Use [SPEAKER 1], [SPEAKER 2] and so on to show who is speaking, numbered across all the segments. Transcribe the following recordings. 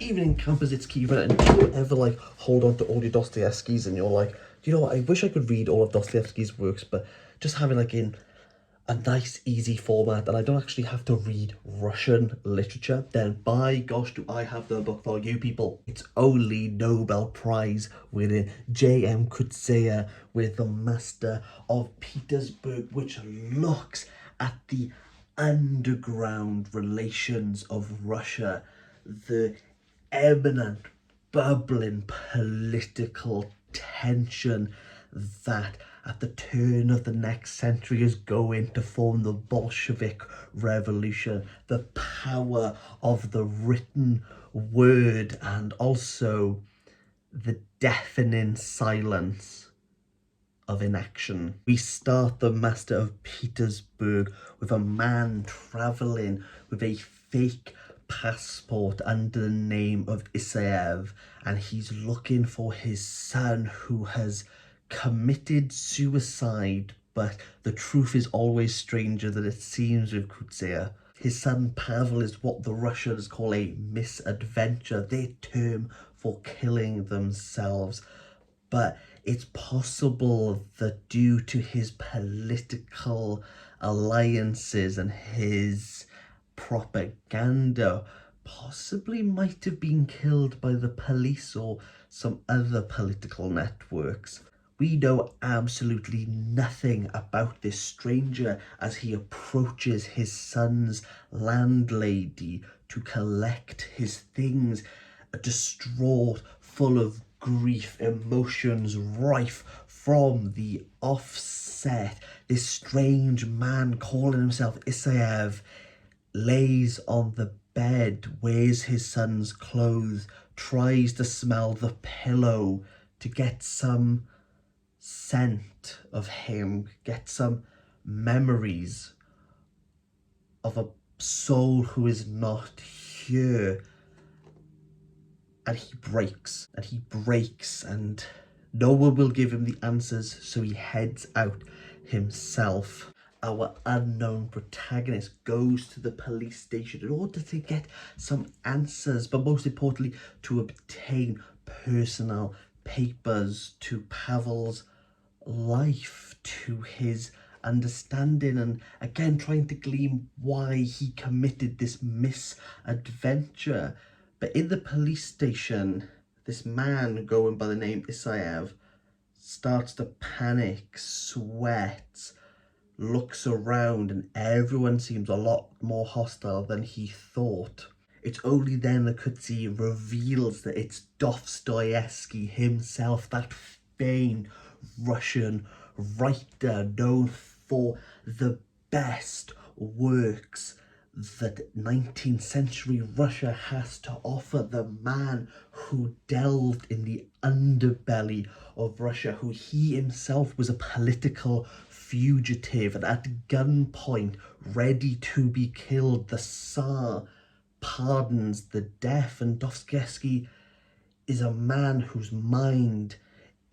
[SPEAKER 1] even in Karamazov's and do you ever like hold on to all your Dostoevskys and you're like, you know what, I wish I could read all of Dostoevsky's works, but just having like in a nice easy format and I don't actually have to read Russian literature, then by gosh do I have the book for you people. It's only Nobel Prize winning JM Coetzee with the Master of Petersburg, which looks at the underground relations of Russia, the eminent bubbling political tension that at the turn of the next century is going to form the Bolshevik Revolution, the power of the written word, and also the deafening silence of inaction. We start the Master of Petersburg with a man travelling with a fake passport under the name of Isaev, and he's looking for his son who has committed suicide, but the truth is always stranger than it seems with Coetzee. His son Pavel is what the Russians call a misadventure, their term for killing themselves. But it's possible that due to his political alliances and his propaganda, possibly might have been killed by the police or some other political networks. We know absolutely nothing about this stranger as he approaches his son's landlady to collect his things, distraught, full of grief, emotions rife from the offset. This strange man calling himself Isaev lays on the bed, wears his son's clothes, tries to smell the pillow to get some scent of him, get some memories of a soul who is not here. And he breaks, and no one will give him the answers, so he heads out himself. Our unknown protagonist goes to the police station in order to get some answers, but most importantly, to obtain personal papers to Pavel's life, to his understanding, and again trying to glean why he committed this misadventure. But in the police station, this man going by the name Isaev starts to panic, sweats, looks around, and everyone seems a lot more hostile than he thought. It's only then that Coetzee reveals that it's Dostoevsky himself, that famed Russian writer known for the best works that 19th century Russia has to offer, the man who delved in the underbelly of Russia, who he himself was a political fugitive and at gunpoint ready to be killed. The Tsar pardons the deaf, and Dostoevsky is a man whose mind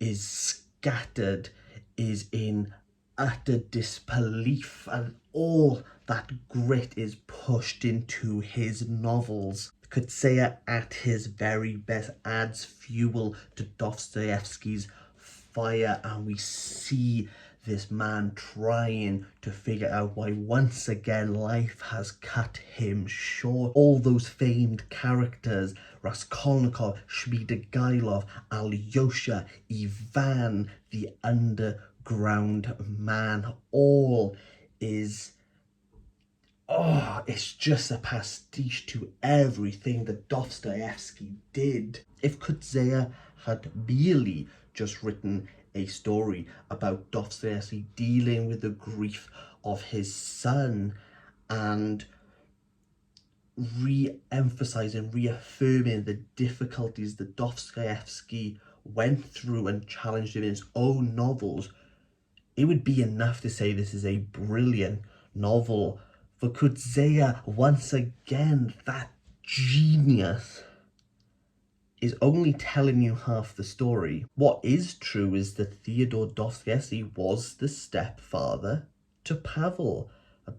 [SPEAKER 1] is scattered, is in utter disbelief, and all that grit is pushed into his novels. Coetzee at his very best adds fuel to Dostoevsky's fire, and we see this man trying to figure out why once again life has cut him short. All those famed characters, Raskolnikov, Shmidagailov, Alyosha, Ivan, the underground man, all is it's just a pastiche to everything that Dostoevsky did. If Coetzee had merely just written a story about Dostoevsky dealing with the grief of his son and re-emphasizing, reaffirming the difficulties that Dostoevsky went through and challenged him in his own novels, it would be enough to say this is a brilliant novel. For Coetzee, once again, that genius is only telling you half the story. What is true is that Fyodor Dostoevsky was the stepfather to Pavel.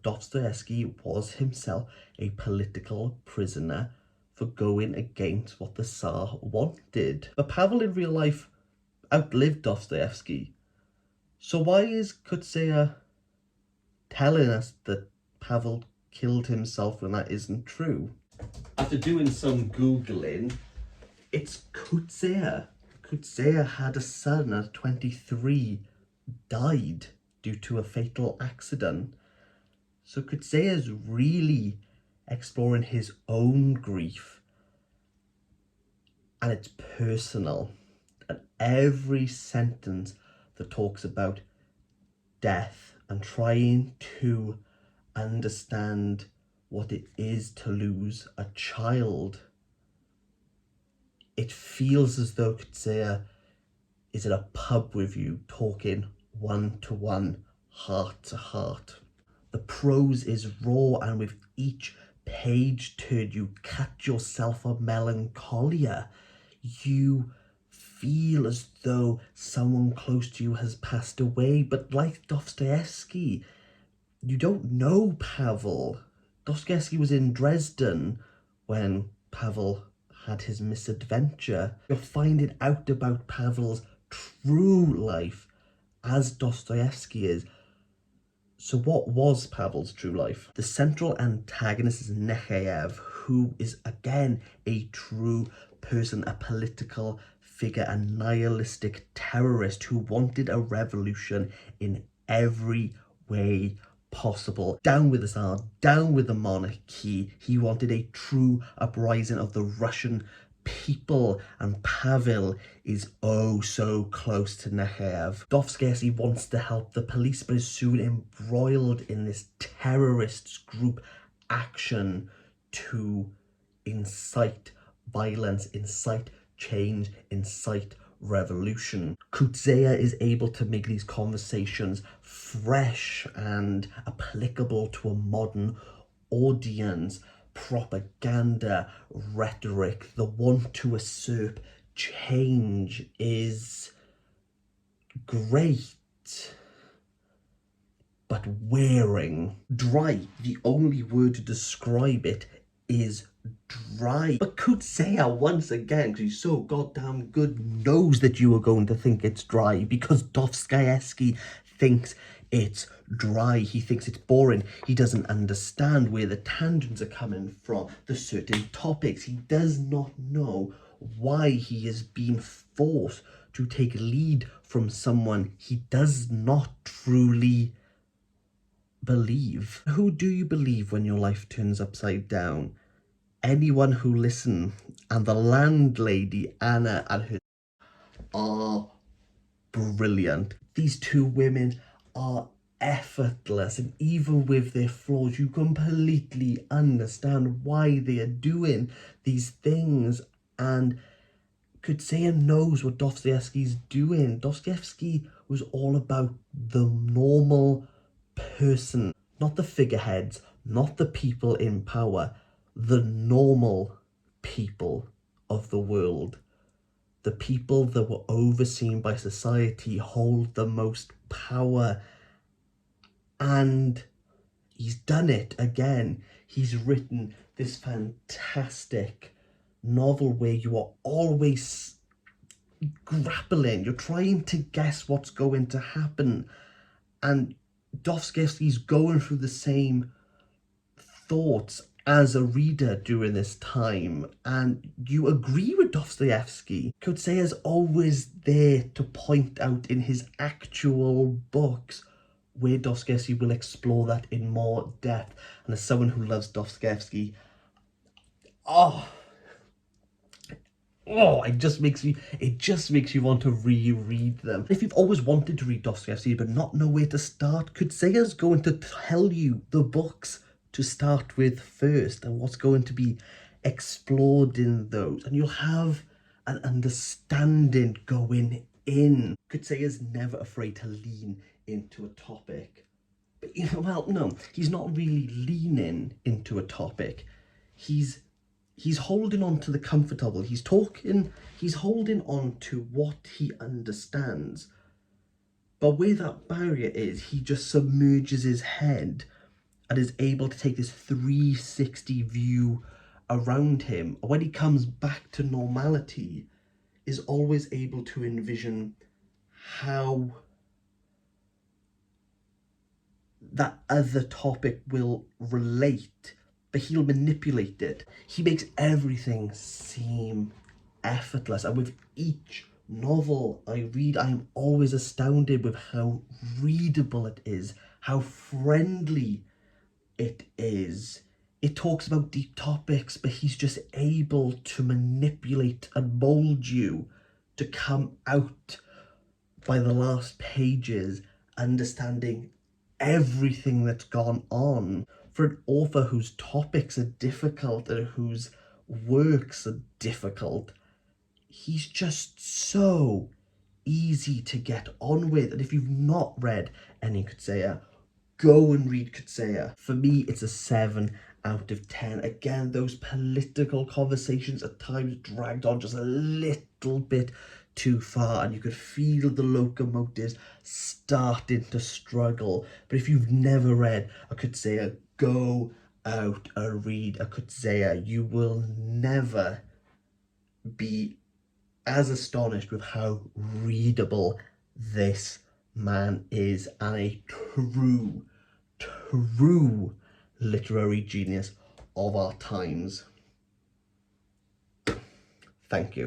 [SPEAKER 1] Dostoevsky was himself a political prisoner for going against what the Tsar wanted. But Pavel in real life outlived Dostoevsky. So why is Coetzee telling us that Pavel killed himself when that isn't true? After doing some Googling, it's Coetzee. Coetzee had a son at 23, died due to a fatal accident. So Coetzee is really exploring his own grief, and it's personal. And every sentence that talks about death and trying to understand what it is to lose a child, it feels as though Coetzee is in a pub with you, talking one-to-one, heart-to-heart. The prose is raw, and with each page turn you catch yourself a melancholia. You feel as though someone close to you has passed away, but like Dostoevsky, you don't know Pavel. Dostoevsky was in Dresden when Pavel had his misadventure. You're finding out about Pavel's true life as Dostoevsky is. So what was Pavel's true life? The central antagonist is Nekhaev, who is again a true person, a political figure, a nihilistic terrorist who wanted a revolution in every way possible. Down with the Tsar, down with the monarchy. He wanted a true uprising of the Russian people, and Pavel is oh so close to Nekhaev. Dostoevsky wants to help the police, but is soon embroiled in this terrorist group action to incite violence, incite change, incite revolution. Coetzee is able to make these conversations fresh and applicable to a modern audience. Propaganda, rhetoric, the want to usurp change is great, but wearing. Dry, the only word to describe it is dry. But Coetzee, once again, because he's so goddamn good, knows that you are going to think it's dry, because Dostoevsky thinks it's dry. He thinks it's boring. He doesn't understand where the tangents are coming from, the certain topics. He does not know why he is being forced to take lead from someone he does not truly believe. Who do you believe when your life turns upside down? Anyone who listens. And the landlady, Anna, and her are brilliant. These two women are effortless, and even with their flaws, you completely understand why they are doing these things. And Coetzee knows what Dostoevsky's doing. Dostoevsky was all about the normal person, not the figureheads, not the people in power, the normal people of the world. The people that were overseen by society hold the most power. And he's done it again. He's written this fantastic novel where you are always grappling. You're trying to guess what's going to happen. And Dostoevsky's going through the same thoughts as a reader during this time, and you agree with Dostoevsky. Coetzee is always there to point out in his actual books where Dostoevsky will explore that in more depth. And as someone who loves Dostoevsky, it just makes you want to reread them. If you've always wanted to read Dostoevsky but not know where to start, Coetzee is going to tell you the books to start with first and what's going to be explored in those, and you'll have an understanding going in. Coetzee is never afraid to lean into a topic. But no, he's not really leaning into a topic. He's holding on to the comfortable. He's holding on to what he understands. But where that barrier is, he just submerges his head and is able to take this 360 view around him, when he comes back to normality, is always able to envision how that other topic will relate, but he'll manipulate it. He makes everything seem effortless, and with each novel I read, I am always astounded with how readable it is, how friendly it is. It talks about deep topics, but he's just able to manipulate and mold you to come out by the last pages understanding everything that's gone on. For an author whose topics are difficult and whose works are difficult, he's just so easy to get on with. And if you've not read any Coetzee, go and read Coetzee. For me, it's a 7 out of 10. Again, those political conversations at times dragged on just a little bit too far, and you could feel the locomotives starting to struggle. But if you've never read a Coetzee, go out and read a Coetzee. You will never be as astonished with how readable this man is, and a true literary genius of our times. Thank you.